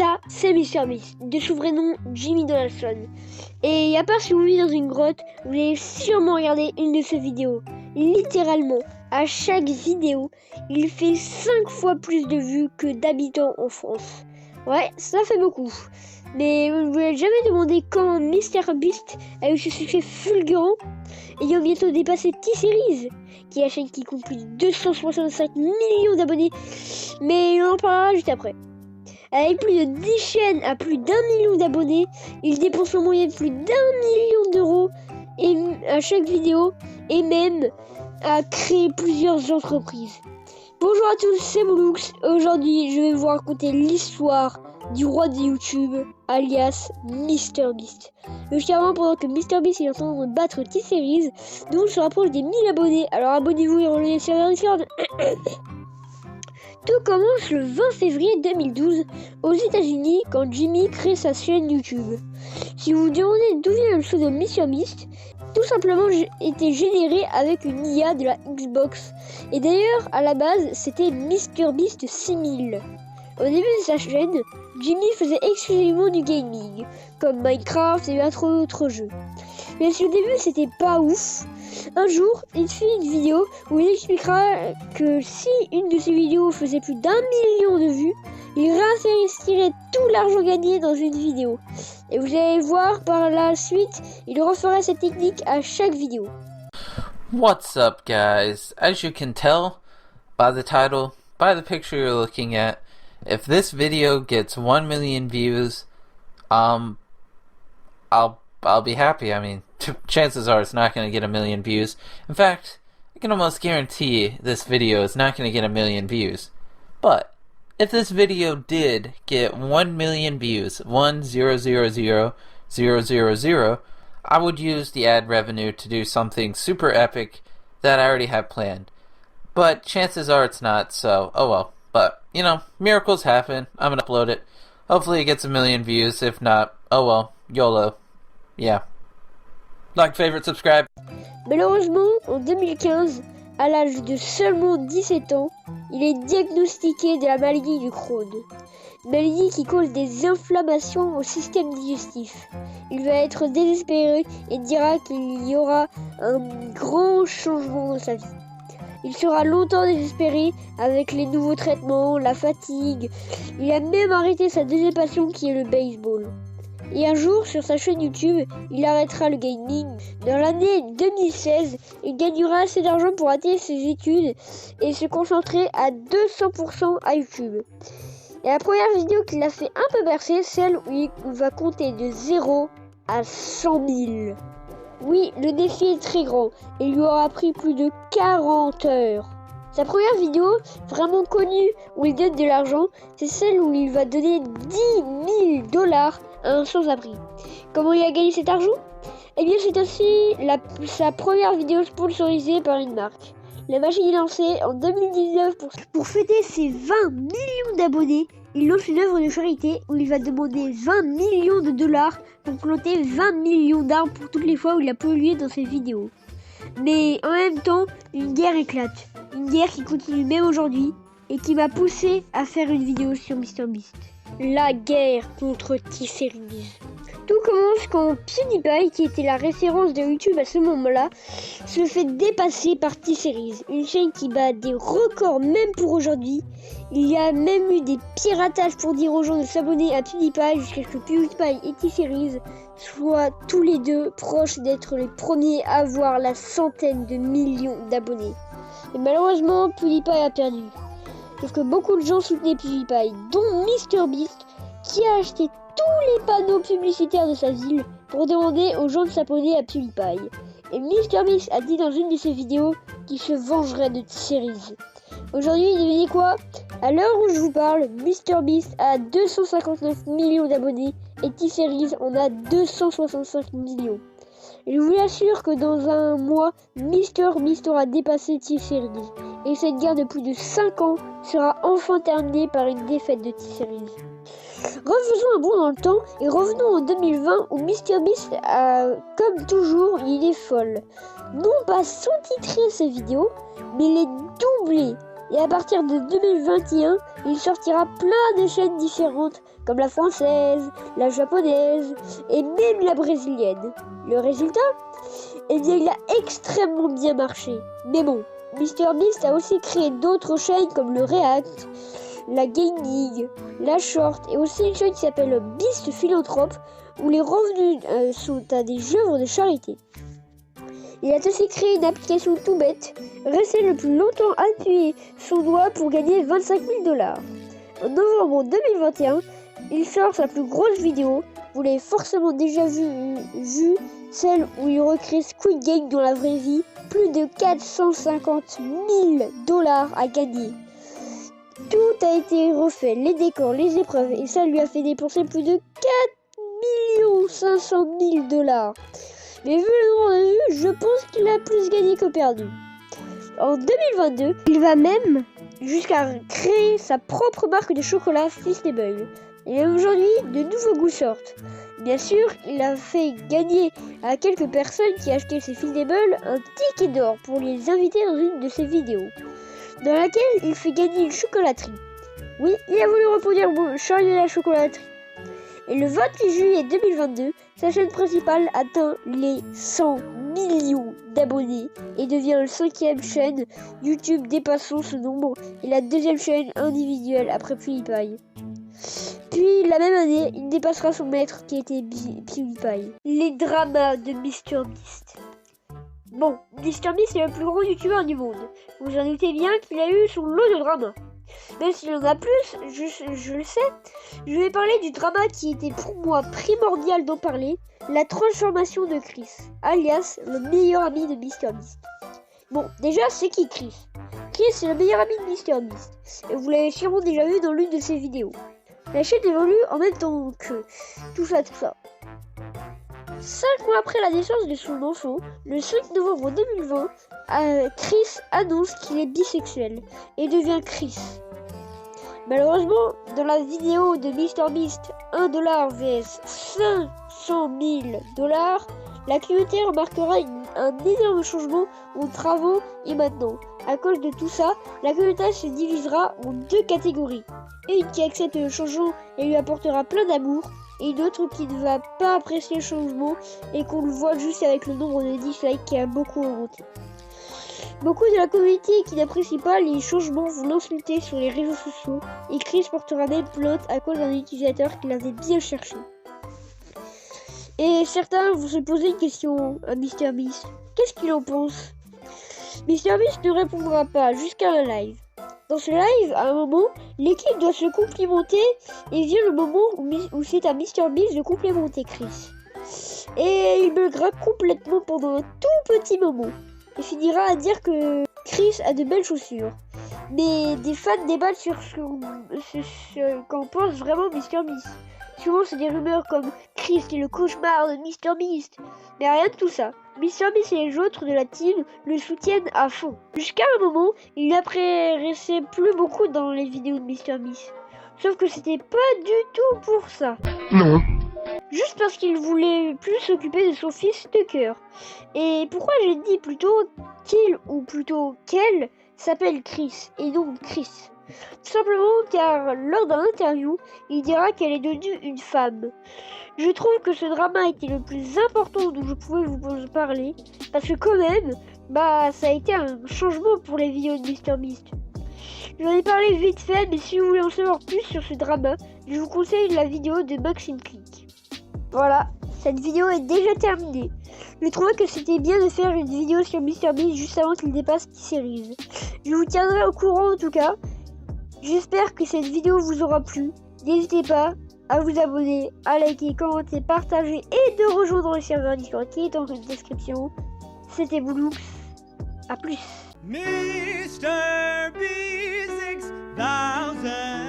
ça, c'est MrBeast, de son vrai nom Jimmy Donaldson. Et à part si vous vivez dans une grotte, vous allez sûrement regarder une de ses vidéos. Littéralement, à chaque vidéo, il fait 5 fois plus de vues que d'habitants en France. Ouais, ça fait beaucoup. Mais vous ne vous êtes jamais demandé comment MrBeast a eu ce succès fulgurant, ayant bientôt dépassé T-Series, qui est la chaîne qui compte plus de 265 millions d'abonnés. Mais on en parlera juste après. Avec plus de 10 chaînes à plus d'1 million d'abonnés, il dépense en moyenne plus d'1 million d'euros à chaque vidéo et même à créer plusieurs entreprises. Bonjour à tous, c'est Moulux. Aujourd'hui, je vais vous raconter l'histoire du roi de YouTube, alias MrBeast. Juste avant, pendant que MrBeast est en train de battre T-Series, nous on se rapproche des 1000 abonnés. Alors abonnez-vous et rejoignez le serveur Discord. Tout commence le 20 février 2012 aux États-Unis quand Jimmy crée sa chaîne YouTube. Si vous vous demandez d'où vient le pseudo MrBeast, tout simplement été généré avec une IA de la Xbox. Et d'ailleurs, à la base, c'était MrBeast 6000. Au début de sa chaîne, Jimmy faisait exclusivement du gaming, comme Minecraft et autres jeux. Mais si au début c'était pas ouf, un jour il fait une vidéo où il expliquera que si une de ses vidéos faisait plus d'1 million de vues, il réinvestirait tout l'argent gagné dans une vidéo. Et vous allez voir par la suite, il referait cette technique à chaque vidéo. What's up, guys? As you can tell by the title, by the picture you're looking at, if this video gets 1 million views, I'll be happy. I mean, chances are it's not going to get 1 million views. In fact, I can almost guarantee this video is not going to get 1 million views. But if this video did get 1 million views, 1,000,000, I would use the ad revenue to do something super epic that I already have planned. But chances are it's not, so oh well. But, you know, miracles happen. I'm gonna upload it. Hopefully it gets 1 million views. If not, oh well. YOLO. Yeah. Like, favorite, subscribe. Malheureusement, en 2015, à l'âge de seulement 17 ans, il est diagnostiqué de la maladie du Crohn. Une maladie qui cause des inflammations au système digestif. Il va être désespéré et dira qu'il y aura un grand changement dans sa vie. Il sera longtemps désespéré avec les nouveaux traitements, la fatigue. Il a même arrêté sa deuxième passion qui est le baseball. Et un jour, sur sa chaîne YouTube, il arrêtera le gaming. Dans l'année 2016, il gagnera assez d'argent pour arrêter ses études et se concentrer à 200% à YouTube. Et la première vidéo qu'il a fait un peu percer, celle où il va compter de 0 à 100 000. Oui, le défi est très grand et il lui aura pris plus de 40 heures. Sa première vidéo, vraiment connue, où il donne de l'argent, c'est celle où il va donner 10 000 $ à un sans-abri. Comment il a gagné cet argent? Eh bien, c'est aussi sa première vidéo sponsorisée par une marque. La machine est lancée en 2019 pour fêter ses 20 millions d'abonnés. Il lance une œuvre de charité où il va demander 20 millions de dollars pour planter 20 millions d'arbres pour toutes les fois où il a pollué dans ses vidéos. Mais en même temps, une guerre éclate. Une guerre qui continue même aujourd'hui et qui m'a poussé à faire une vidéo sur MrBeast. La guerre contre T-Series. Tout commence quand PewDiePie, qui était la référence de YouTube à ce moment-là, se fait dépasser par T-Series, une chaîne qui bat des records même pour aujourd'hui. Il y a même eu des piratages pour dire aux gens de s'abonner à PewDiePie jusqu'à ce que PewDiePie et T-Series soient tous les deux proches d'être les premiers à avoir la centaine de millions d'abonnés. Et malheureusement, PewDiePie a perdu. Sauf que beaucoup de gens soutenaient PewDiePie, dont MrBeast, qui a acheté tous les panneaux publicitaires de sa ville pour demander aux gens de s'abonner à PewDiePie. Et MrBeast a dit dans une de ses vidéos qu'il se vengerait de T-Series. Aujourd'hui, devinez quoi? À l'heure où je vous parle, MrBeast a 259 millions d'abonnés et T-Series en a 265 millions. Et je vous assure que dans un mois, MrBeast aura dépassé T-Series. Et cette guerre de plus de 5 ans sera enfin terminée par une défaite de T-Series. Refaisons un bond dans le temps et revenons en 2020 où MrBeast comme toujours, il est folle. Non pas sous-titrer ses vidéos, mais les doubler. Et à partir de 2021, il sortira plein de chaînes différentes comme la française, la japonaise et même la brésilienne. Le résultat? Eh bien, il a extrêmement bien marché. Mais bon, MrBeast a aussi créé d'autres chaînes comme le React, la Gaming, la Short et aussi une chaîne qui s'appelle Beast Philanthrope où les revenus sont à des œuvres de charité. Il a aussi créé une application tout bête, resté le plus longtemps appuyé son doigt pour gagner 25 000 $. En novembre 2021, il sort sa plus grosse vidéo. Vous l'avez forcément déjà vu, celle où il recrée Squid Game dans la vraie vie. Plus de 450 000 $ à gagner. Tout a été refait, les décors, les épreuves, et ça lui a fait dépenser plus de 4 500 000 $. Mais vu le nombre de vues, je pense qu'il a plus gagné que perdu. En 2022, il va même jusqu'à créer sa propre marque de chocolat Feastable. Et aujourd'hui, de nouveaux goûts sortent. Bien sûr, il a fait gagner à quelques personnes qui achetaient ses Feastable un ticket d'or pour les inviter dans une de ses vidéos, dans laquelle il fait gagner une chocolaterie. Oui, il a voulu reproduire Charlie la chocolaterie. Et le 28 juillet 2022, sa chaîne principale atteint les 100 millions d'abonnés et devient la 5e chaîne YouTube dépassant ce nombre et la 2e chaîne individuelle après PewDiePie. Puis la même année, il dépassera son maître qui était PewDiePie. Les dramas de MrBeast. Bon, MrBeast est le plus gros youtubeur du monde. Vous en doutez bien qu'il a eu son lot de dramas. Même s'il en a plus, je le sais, je vais parler du drama qui était pour moi primordial d'en parler, la transformation de Chris, alias le meilleur ami de MrBeast. Bon, déjà, c'est qui Chris? Chris, c'est le meilleur ami de MrBeast, et vous l'avez sûrement déjà vu dans l'une de ses vidéos. La chaîne évolue en même temps que tout ça. 5 mois après la naissance de son enfant, le 5 novembre 2020, Chris annonce qu'il est bisexuel et devient Chris. Malheureusement, dans la vidéo de MrBeast 1 $ vs 500 000 $, la communauté remarquera un énorme changement entre avant et maintenant. À cause de tout ça, la communauté se divisera en 2 catégories. Une qui accepte le changement et lui apportera plein d'amour, et une autre qui ne va pas apprécier le changement et qu'on le voit juste avec le nombre de dislikes qui a beaucoup augmenté. Beaucoup de la communauté qui n'apprécie pas les changements vont l'insulter sur les réseaux sociaux et Chris portera même plainte à cause d'un utilisateur qui l'avait bien cherché. Et certains vont se poser une question à MrBeast. Qu'est-ce qu'il en pense? MrBeast ne répondra pas jusqu'à un live. Dans ce live, à un moment, l'équipe doit se complimenter et vient le moment où c'est à MrBeast de complimenter Chris. Et il buguera complètement pendant un tout petit moment. Il finira à dire que Chris a de belles chaussures. Mais des fans débattent sur ce qu'en pense vraiment MrBeast. Souvent c'est des rumeurs comme Chris est le cauchemar de MrBeast. Mais rien de tout ça. MrBeast et les autres de la team le soutiennent à fond. Jusqu'à un moment, il n'apparaissait plus beaucoup dans les vidéos de MrBeast. Sauf que c'était pas du tout pour ça. Non. Juste parce qu'il voulait plus s'occuper de son fils Tucker. Et pourquoi j'ai dit plutôt qu'il ou plutôt qu'elle s'appelle Chris et non Chris? Tout simplement car lors d'un interview, il dira qu'elle est devenue une femme. Je trouve que ce drama était le plus important dont je pouvais vous parler, parce que quand même, ça a été un changement pour les vidéos de MrBeast. J'en ai parlé vite fait, mais si vous voulez en savoir plus sur ce drama, je vous conseille la vidéo de Maxime Click. Voilà, cette vidéo est déjà terminée. Je trouvais que c'était bien de faire une vidéo sur MrBeast juste avant qu'il dépasse T-Series. Je vous tiendrai au courant en tout cas. J'espère que cette vidéo vous aura plu. N'hésitez pas à vous abonner, à liker, commenter, partager et de rejoindre le serveur Discord qui est en description. C'était Boulux. A plus. MrBeast 6000